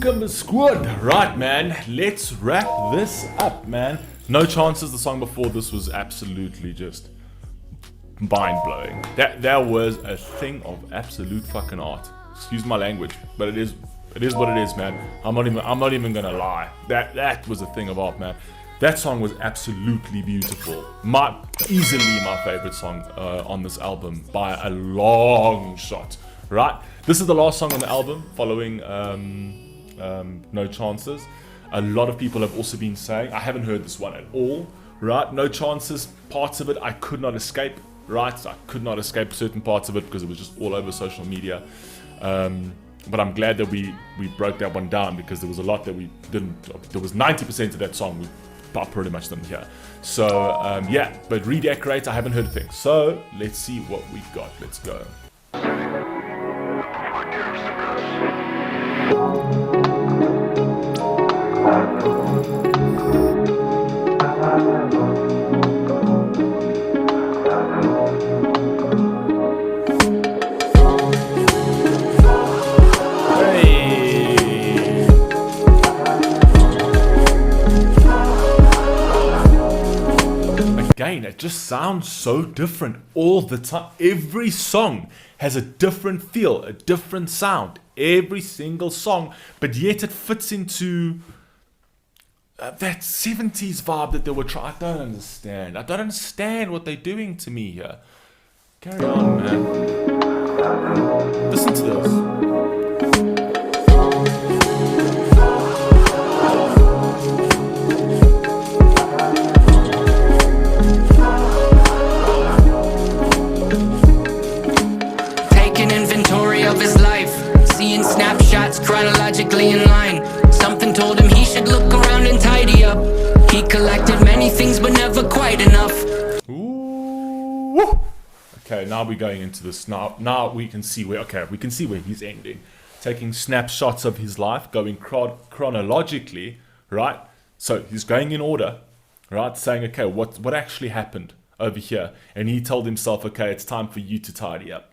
Cucumber squad. Right, man, let's wrap this up, man. No Chances, the song before this was absolutely just mind-blowing. That was a thing of absolute fucking art. Excuse my language, but it is what it is, man. I'm not even gonna lie. That was a thing of art, man. That song was absolutely beautiful. Easily my favorite song on this album by a long shot. Right, this is the last song on the album following No Chances. A lot of people have also been saying, I haven't heard this one at all. Right, No Chances, parts of it I could not escape. Right, I could not escape certain parts of it because it was just all over social media. But I'm glad that we broke that one down, because there was a lot that we didn't. There was 90% of that song we pretty much didn't hear. So yeah, but Redecorate, I haven't heard a thing. So let's see what we've got. Let's go. Again, it just sounds so different all the time. Every song has a different feel, a different sound. Every single song, but yet it fits into that 70s vibe that they were trying. I don't understand what they're doing to me here. Carry on, man. Listen to this. Snapshots chronologically in line. Something told him he should look around and tidy up. He collected many things but never quite enough. Ooh. Okay, now we're going into this. Now we can see where he's ending. Taking snapshots of his life, going chronologically, right? So he's going in order, right? Saying, okay, what actually happened over here? And he told himself, okay, it's time for you to tidy up.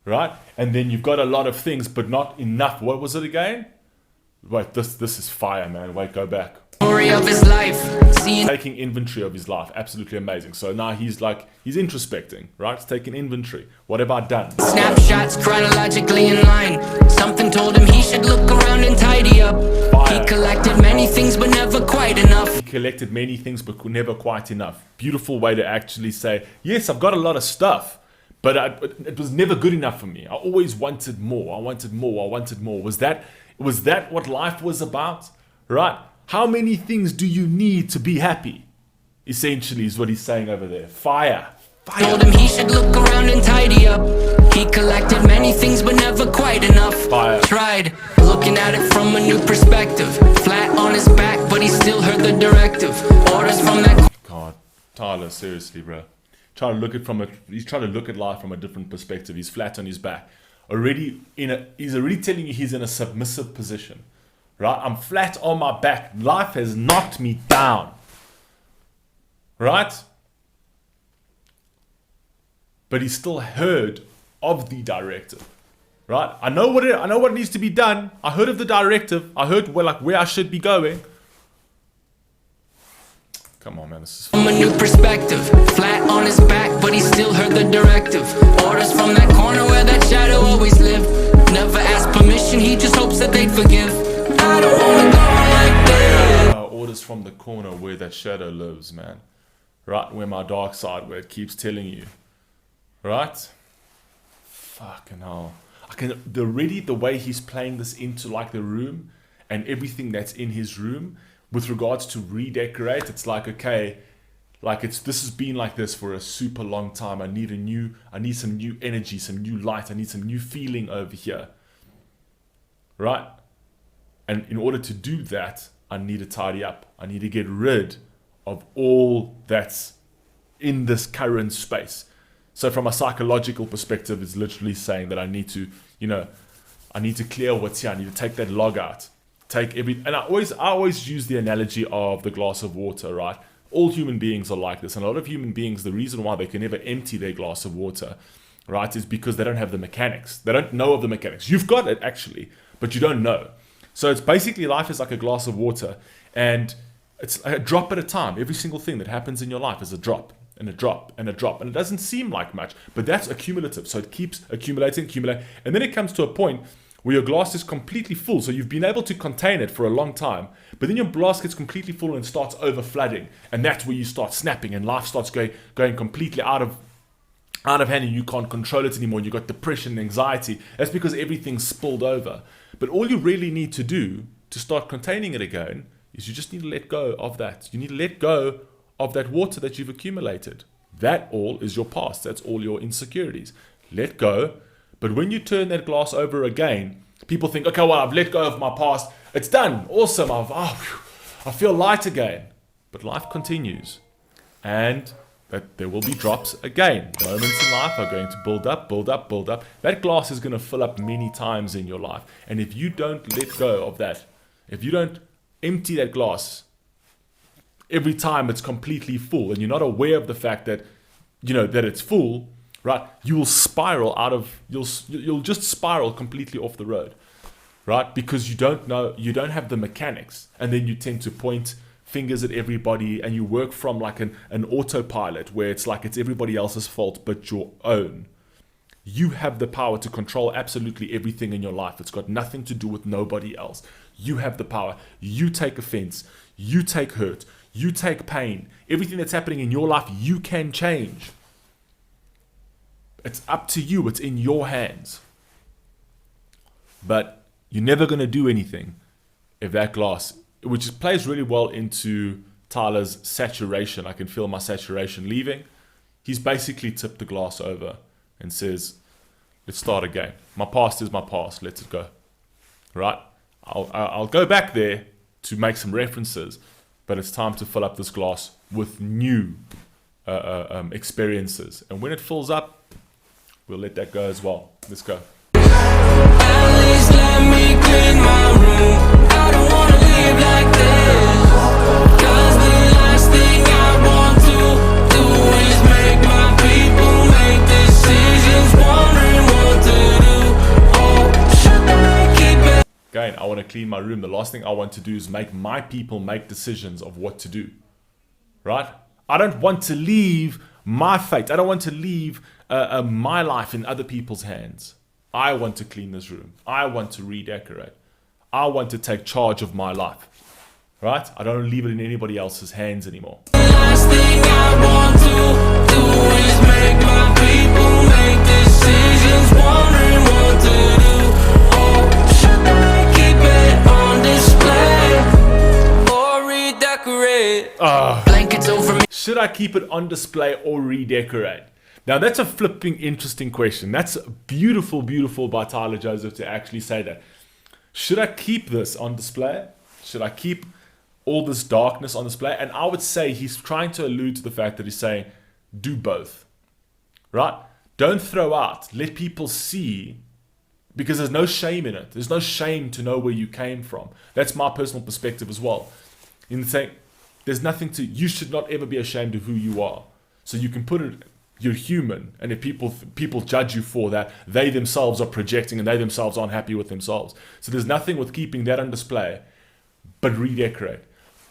Right? And then you've got a lot of things, but not enough. What was it again? Wait, this is fire, man. Wait, go back. Story of his life. Taking inventory of his life. Absolutely amazing. So now he's introspecting, right? He's taking inventory. What have I done? Snapshots chronologically in line. Something told him he should look around and tidy up. Fire. He collected many things, but never quite enough. He collected many things, but never quite enough. Beautiful way to actually say, yes, I've got a lot of stuff, but it was never good enough for me. I always wanted more. I wanted more. Was that what life was about? Right? How many things do you need to be happy? Essentially is what he's saying over there. Fire. Told him he should look around and tidy up. He collected many things but never quite enough. Fire. Tried looking at it from a new perspective. Flat on his back, but he still heard the directive. Orders from that. God, Tyler, seriously, bro. He's trying to look at life from a different perspective. He's flat on his back. He's already telling you he's in a submissive position. Right? I'm flat on my back. Life has knocked me down. Right? But he still heard of the directive. Right? I know what needs to be done. I heard of the directive. I heard where I should be going. Come on, man, this is from a new perspective. Flat on his back, but he still heard the directive. Orders from that corner where that shadow always lived. Never asked permission, he just hopes that they'd forgive. I don't wanna go like this. Orders from the corner where that shadow lives, man. Right, where my dark side, where it keeps telling you. Right? Fucking hell. The way he's playing this into like the room and everything that's in his room. With regards to Redecorate, it's like, okay, this has been like this for a super long time. I need some new energy, some new light. I need some new feeling over here. Right? And in order to do that, I need to tidy up. I need to get rid of all that's in this current space. So from a psychological perspective, it's literally saying that I need to clear what's here. I need to take that log out. And I always use the analogy of the glass of water, right? All human beings are like this. And a lot of human beings, the reason why they can never empty their glass of water, right, is because they don't have the mechanics. They don't know of the mechanics. You've got it, actually, but you don't know. So it's basically life is like a glass of water, and it's a drop at a time. Every single thing that happens in your life is a drop and a drop and a drop, and it doesn't seem like much, but that's accumulative. So it keeps accumulating, and then it comes to a point where your glass is completely full. So you've been able to contain it for a long time, but then your glass gets completely full and starts over flooding, and that's where you start snapping, and life starts going completely out of hand, and you can't control it anymore. You've got depression and anxiety. That's because everything's spilled over. But all you really need to do to start containing it again is you just need to let go of that. You need to let go of that water that you've accumulated. That all is your past. That's all your insecurities. Let go. But when you turn that glass over again, people think, okay, well, I've let go of my past. It's done. Awesome. I feel light again. But life continues. And that there will be drops again. Moments in life are going to build up, build up, build up. That glass is going to fill up many times in your life. And if you don't let go of that, if you don't empty that glass every time it's completely full, and you're not aware of the fact that, that it's full, right? You will spiral you'll just spiral completely off the road, right? Because you don't have the mechanics, and then you tend to point fingers at everybody, and you work from like an autopilot where it's like it's everybody else's fault but your own. You have the power to control absolutely everything in your life. It's got nothing to do with nobody else. You have the power. You take offense. You take hurt. You take pain. Everything that's happening in your life, you can change. It's up to you. It's in your hands. But you're never going to do anything if that glass, which plays really well into Tyler's saturation. I can feel my saturation leaving. He's basically tipped the glass over and says, let's start again. My past is my past. Let it go. Right? I'll go back there to make some references, but it's time to fill up this glass with new experiences. And when it fills up, we'll let that go as well. Let's go. At least let me clean my room. I don't wanna live like this, 'cause the last thing I want to do is make my people make decisions, wondering what to do. Oh, should I keep it? Again, I want to clean my room. The last thing I want to do is make my people make decisions of what to do. Right? I don't want to leave my fate. I don't want to leave my life in other people's hands. I want to clean this room. I want to redecorate. I want to take charge of my life. Right? I don't leave it in anybody else's hands anymore. The last thing I want to do is make my people make decisions, wondering what to do. Oh, should I keep it on display or redecorate? Blankets over me. Should I keep it on display or redecorate? Now that's a flipping interesting question. That's beautiful, beautiful by Tyler Joseph to actually say that. Should I keep this on display? Should I keep all this darkness on display? And I would say he's trying to allude to the fact that he's saying, do both. Right? Don't throw out. Let people see, because there's no shame in it. There's no shame to know where you came from. That's my personal perspective as well. In saying, there's nothing to, you should not ever be ashamed of who you are. So you can put it, you're human, and if people judge you for that, they themselves are projecting and they themselves aren't happy with themselves. So there's nothing with keeping that on display, but redecorate.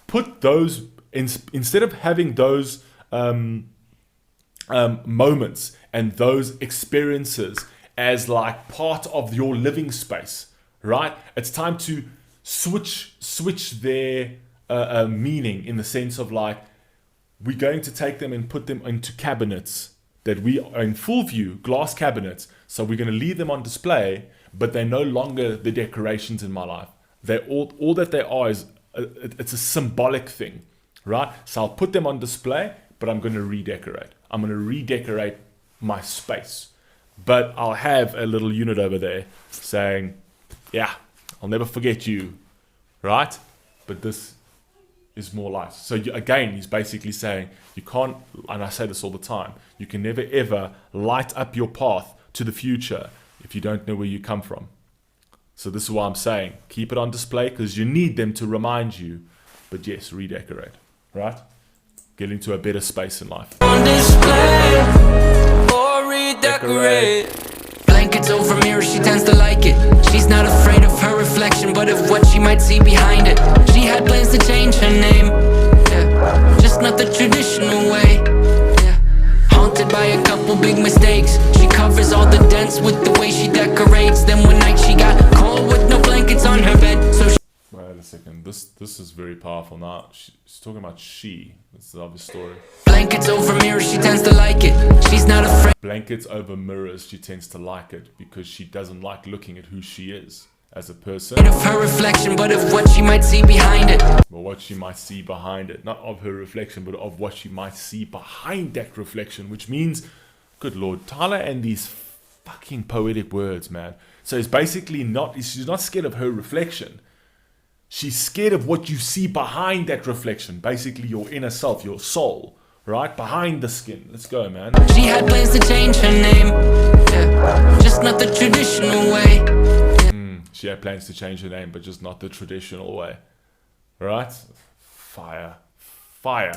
Put those, instead of having those moments and those experiences as like part of your living space, right? It's time to switch their meaning, in the sense of like, we're going to take them and put them into cabinets that we are in full view, glass cabinets. So we're going to leave them on display, but they're no longer the decorations in my life. They're all that they are is it's a symbolic thing, right? So I'll put them on display, but I'm going to redecorate. I'm going to redecorate my space, but I'll have a little unit over there saying, yeah, I'll never forget you, right? But this is more life. So again, he's basically saying you can't, and I say this all the time, you can never ever light up your path to the future if you don't know where you come from. So this is why I'm saying keep it on display, because you need them to remind you, but yes, redecorate, right? Get into a better space in life. On display or redecorate. Blankets over mirror, she tends to like it. She's not afraid of her reflection, but of what she might see behind it. She had plans to change her name, yeah, just not the traditional way, yeah. Haunted by a couple big mistakes, she covers all the dents with the way she decorates. Then one night she got cold with no blankets on her bed, so she Wait a second, this is very powerful. Now she's talking about she. That's the obvious story. blankets over mirrors, she tends to like it. She's not afraid Blankets over mirrors, she tends to like it because she doesn't like looking at who she is as a person, of her reflection, but of what she might see behind it. or what she might see behind it. Not of her reflection, but of what she might see behind that reflection, which means, good Lord, Tyler and these fucking poetic words, man. So it's basically she's not scared of her reflection. She's scared of what you see behind that reflection. Basically your inner self, your soul, right? Behind the skin. Let's go, man. She had plans to change her name, yeah, just not the traditional way. She had plans to change her name, but just not the traditional way. Right? Fire. Fire.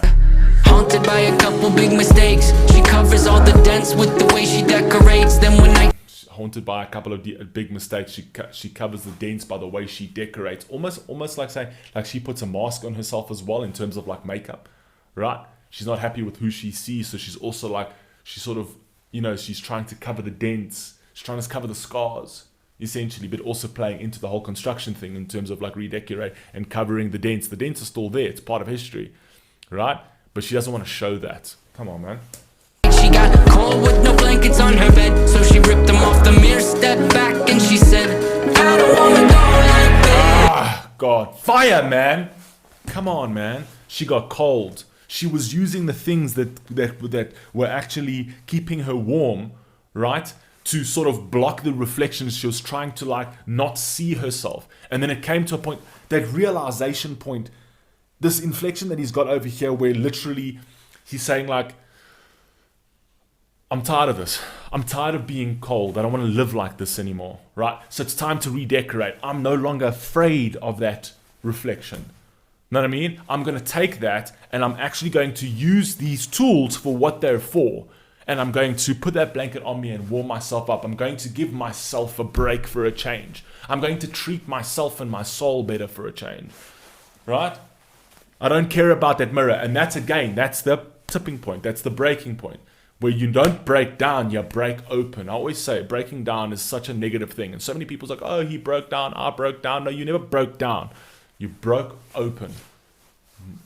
Haunted by a couple big mistakes, she covers all the dents with the way she decorates. Then when I Haunted by a couple of big mistakes, she covers the dents by the way she decorates. Almost like saying, like she puts a mask on herself as well in terms of like makeup, right? She's not happy with who she sees, so she's also like, she's sort of, she's trying to cover the dents. She's trying to cover the scars, essentially, but also playing into the whole construction thing in terms of like redecorate and covering the dents. The dents are still there. It's part of history, right? But she doesn't want to show that. Come on, man. she got cold with no blankets on her bed, so she ripped them off the mirror, stepped back, and she said, I don't wanna go like this. Ah, God. Fire, man. Come on, man. She got cold. She was using the things that were actually keeping her warm, right? To sort of block the reflections. She was trying to like not see herself. And then it came to a point, that realization point, this inflection that he's got over here where literally he's saying like, I'm tired of this. I'm tired of being cold. I don't want to live like this anymore, right? So it's time to redecorate. I'm no longer afraid of that reflection. Know what I mean? I'm going to take that and I'm actually going to use these tools for what they're for. And I'm going to put that blanket on me and warm myself up. I'm going to give myself a break for a change. I'm going to treat myself and my soul better for a change, right? I don't care about that mirror. And that's the tipping point. That's the breaking point. Where you don't break down, you break open. I always say breaking down is such a negative thing. And so many people's like, oh, he broke down, I broke down. No, you never broke down. You broke open.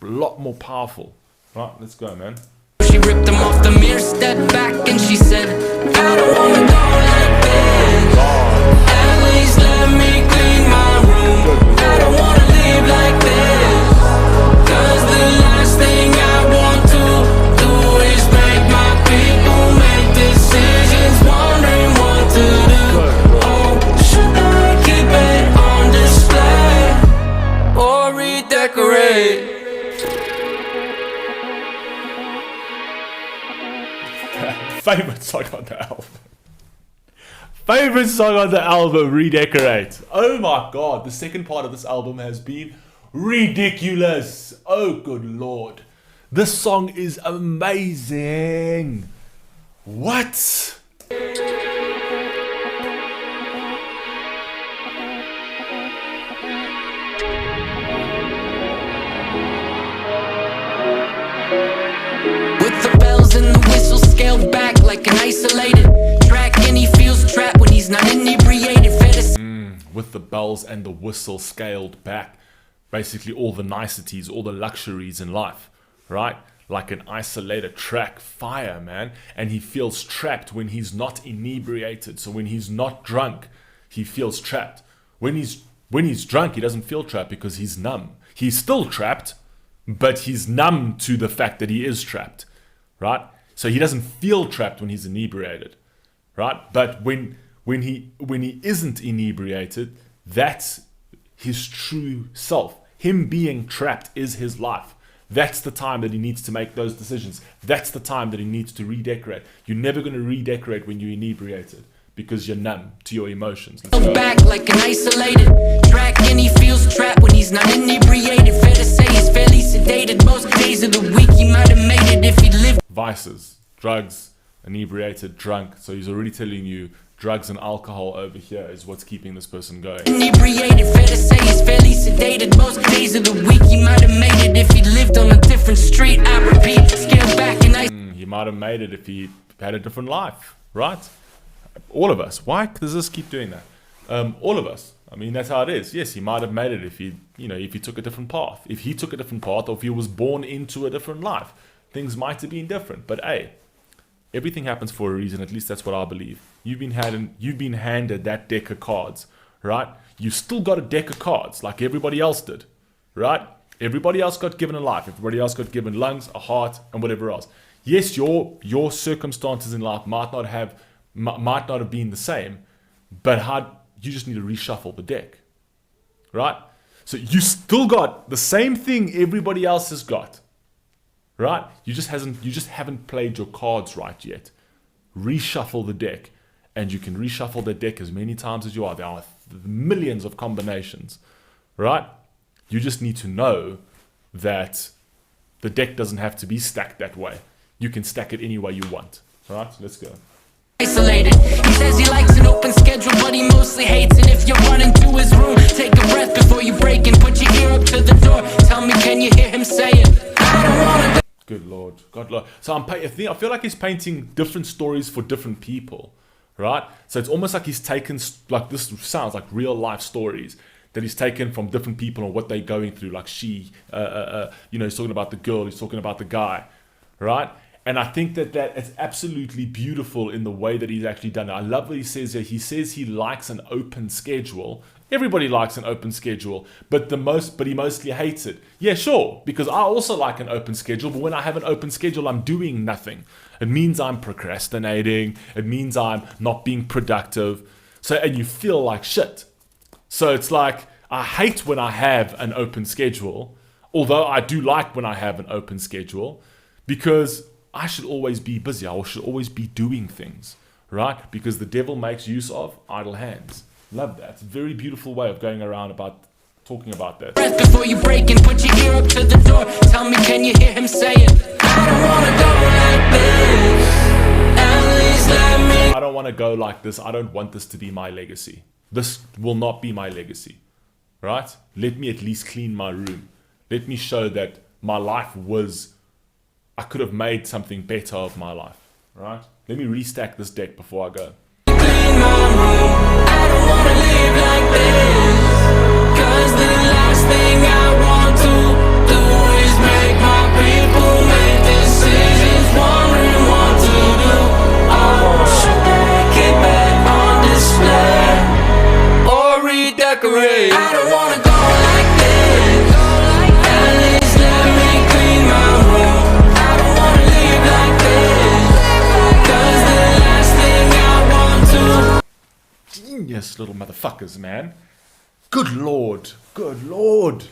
A lot more powerful. Right, let's go, man. She ripped them off the mirror, stepped back, and she said, I don't wanna go like this. At least let me clean my room. I don't wanna live like this. Cause the last thing I want to do is make my people make decisions, wondering what to do. Oh, should I keep it on display or redecorate? Favorite song on the album. Favorite song on the album, Redecorate. Oh my God, the second part of this album has been ridiculous. Oh good Lord. This song is amazing. What? With the bells and the whistles scaled back like an isolated track, and he feels trapped when he's not inebriated. With the bells and the whistle scaled back. Basically all the niceties, all the luxuries in life, right? Like an isolated track. Fire, man. And he feels trapped when he's not inebriated. So when he's not drunk, he feels trapped. When he's drunk, he doesn't feel trapped because he's numb. He's still trapped, but he's numb to the fact that he is trapped, right? So he doesn't feel trapped when he's inebriated, right? But when he isn't inebriated, that's his true self. Him being trapped is his life. That's the time that he needs to make those decisions. That's the time that he needs to redecorate. You're never going to redecorate when you're inebriated because you're numb to your emotions. Back like an isolated track, and he feels trapped when he's not inebriated. Fair to say he's fairly sedated. Most days of the week he might have made it if he lived. Vices, drugs, inebriated, drunk. So he's already telling you drugs and alcohol over here is what's keeping this person going. Inebriated, fair to say he's fairly sedated. Most days of the week he might have made it if he lived on a different street. I repeat, scaled back and I He might have made it if he had a different life, right? All of us. Why does this keep doing that? All of us. I mean, that's how it is. Yes, he might have made it if he, if he took a different path. If he took a different path, or if he was born into a different life, things might have been different. But hey, everything happens for a reason. At least that's what I believe. You've been handed that deck of cards, right? You still got a deck of cards like everybody else did, right? Everybody else got given a life. Everybody else got given lungs, a heart, and whatever else. Yes, your circumstances in life might not have been the same, but you just need to reshuffle the deck, right? So you still got the same thing everybody else has got, right? You just haven't played your cards right yet. Reshuffle the deck, and you can reshuffle the deck as many times as you are. There are millions of combinations, right? You just need to know that the deck doesn't have to be stacked that way. You can stack it any way you want. All right, let's go. isolated. He says he likes an open schedule, but he mostly hates it. If you run into his room, take a breath before you break in. Put your ear up to the door. Tell me, can you hear him saying, I don't wanna go. Good Lord, God Lord. So I feel like he's painting different stories for different people, right? So it's almost like he's taken, like this sounds like real life stories that he's taken from different people and what they're going through. Like he's talking about the girl, he's talking about the guy, right? And I think that it's absolutely beautiful in the way that he's actually done it. I love what he says here. He says he likes an open schedule. Everybody likes an open schedule, but he mostly hates it. Yeah, sure, because I also like an open schedule, but when I have an open schedule, I'm doing nothing. It means I'm procrastinating. It means I'm not being productive. And you feel like shit. So it's like, I hate when I have an open schedule, although I do like when I have an open schedule, because I should always be busy. I should always be doing things, right? Because the devil makes use of idle hands. Love that. It's a very beautiful way of going around about talking about that. Breath before you break and put your ear up to the door. Tell me, can you hear him saying, I don't wanna go like this. At least let me. I don't want to go like this. I don't want this to be my legacy. This will not be my legacy, right? Let me at least clean my room. Let me show that my life I could have made something better of my life, right? Let me restack this deck before I go. Clean my room. I don't wanna live like this. 'Cause the last thing I want to do is make my people make decisions, wondering what to do. Oh, should they keep it on display or redecorate? I don't wanna go like this. At least let me clean my room. I don't wanna live like this. 'Cause the last thing I want to. Genius little motherfuckers, man. Good Lord. Good Lord.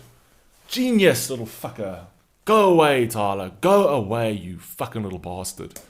Genius little fucker. Go away, Tyler. Go away, you fucking little bastard.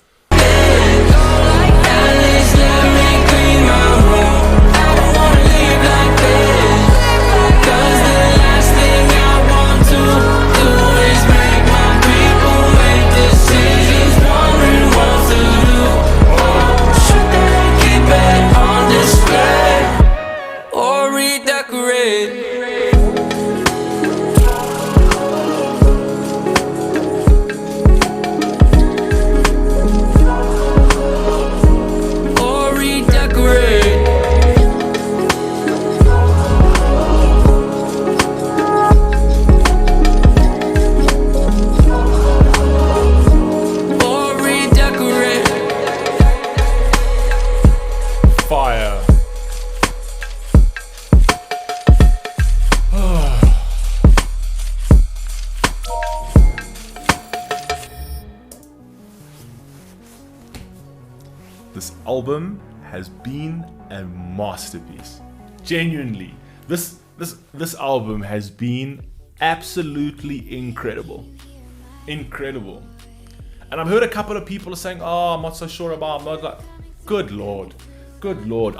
Fire. This album has been a masterpiece. Genuinely. This album has been absolutely incredible. Incredible. And I've heard a couple of people are saying, oh, I'm not so sure about it. Good Lord. Good Lord.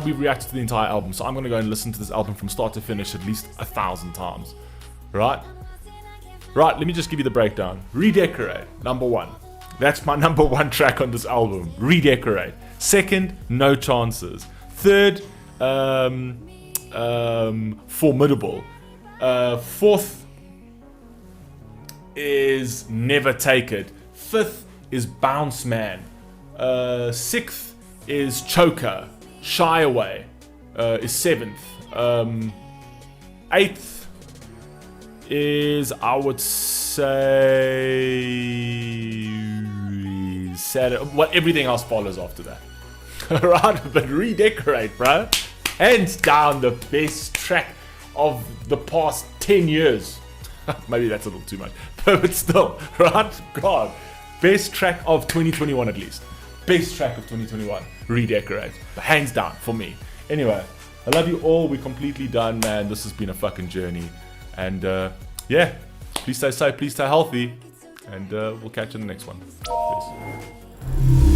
We've reacted to the entire album, so I'm going to go and listen to this album from start to finish at least 1,000 times. Right? Right, let me just give you the breakdown. Redecorate, number 1. That's my number 1 track on this album. Redecorate. Second, No Chances. Third, Formidable. Fourth is Never Take It. Fifth is Bounce Man. Sixth is Choker. Shy Away is seventh. Eighth is, I would say, Saturday. Well, everything else follows after that. Right, but Redecorate, bro. Hands down the best track of the past 10 years. Maybe that's a little too much. But still, right? God. Best track of 2021 at least. Best track of 2021. Redecorate. Hands down for me. Anyway, I love you all. We're completely done, man. This has been a fucking journey. And yeah, please stay safe. Please stay healthy. And we'll catch you in the next one. Peace.